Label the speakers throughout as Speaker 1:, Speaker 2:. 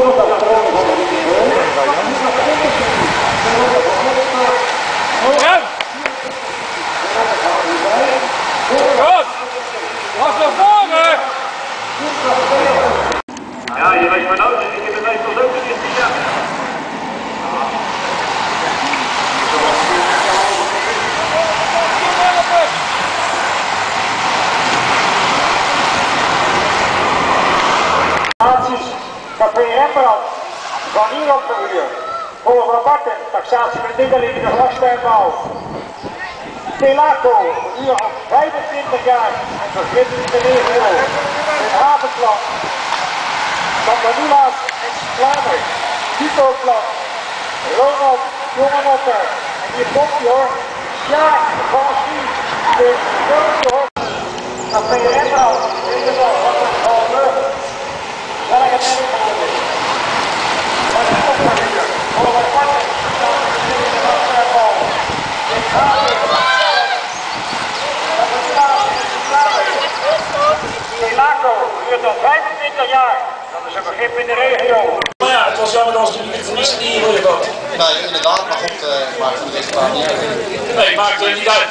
Speaker 1: Ja, je weet maar nooit, ik heb het meestal zo niet gezien.
Speaker 2: Café Rembrandt, van hier op de uur. Volgens rapporten, taxatie met middelinge glastuinbouw. Telaco, uur al 25 jaar en vergist in de regio. Het havenplan. Campanila's en Klamer, Tito-plan. Ronald Jongemotter. En hier komt hij hoor. Ja, van Schie. De grote hoor. Café Rembrandt, dit is al wat een halve. Daar heb je het Telaco duurt al 25 jaar. Dat is een begrip in de regio.
Speaker 3: Maar ja, het was jammer dat ze niet vermissen die hier willen komen.
Speaker 4: Nee, inderdaad, maar goed, maar voor de resultaat niet uit.
Speaker 3: Nee, maakt er niet uit.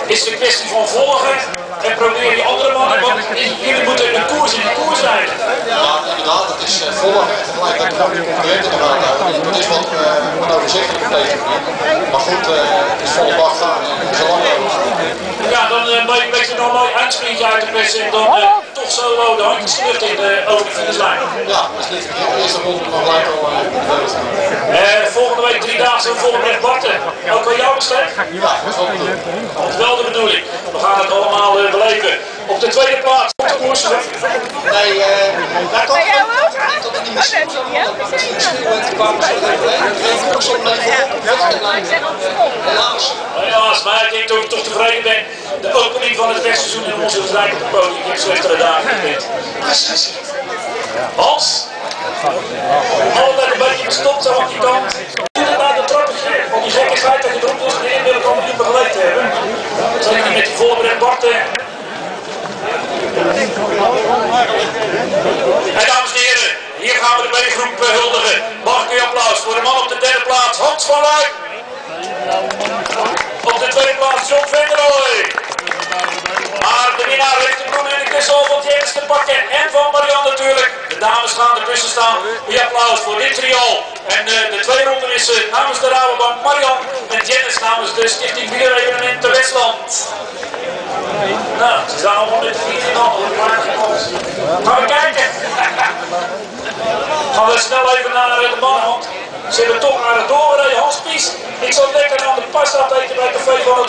Speaker 3: Is het een kwestie van volgen en probeer die andere mannen, want jullie moeten in de koers zijn.
Speaker 4: Ja, inderdaad, het is volgen en tegelijkertijd ook de concurrenten in de gaten houden. Dat is wat overzichtelijk op deze manier. Maar goed, het is volle bak gaan en het is al lang over.
Speaker 3: Ja, dan weet je nog een mooi eindsprintje uit te persen en dan toch solo de handjes terug in de open finishlijn.
Speaker 4: Ja, dat is niet de eerste ronde nog gelijk al
Speaker 3: volgende week 3 dagen Vollebrecht Barten. Ook aan jou besteed?
Speaker 4: Ja, dat is wel de bedoeling.
Speaker 3: Dat is wel de bedoeling. We gaan het allemaal beleven. Op de tweede plaats op de koers.
Speaker 4: Nee, daar kan het tot niet misschien.
Speaker 3: Helaas, maar ik denk dat ik toch tevreden ben. De opening van het wegseizoen in onze gelijk op het podium. Ik heb slechtere dagen gekend.
Speaker 4: Precies.
Speaker 3: Hans? Altijd een beetje gestopt zo aan die kant. Naar de trappetje, van die gekkigheid dat je erop is en wil ik allemaal niet begeleid hebben. Zeker niet met die Vollebrecht Barten. En dames en heren, hier gaan we de B-groep huldigen. Mag ik u applaus voor de man op de derde plaats, Hans van Luik. Op de tweede plaats, John Venderooy. Maar de winnaar heeft de bloemen in de kussen van Jens te pakken en van Marianne natuurlijk. De dames gaan ertussen staan. Uw applaus voor dit trio. En de tweede ronde is namens de Rabobank Marianne en Jens namens de Stichting Wielerevenementen Westland. Nou, ze staan allemaal met de fiets in de handen. Gaan we kijken. Gaan we snel even naar de mannen, want ze hebben toch naar het doorgereden. Hans Pies, ik zat lekker aan de pasta eten bij Café van het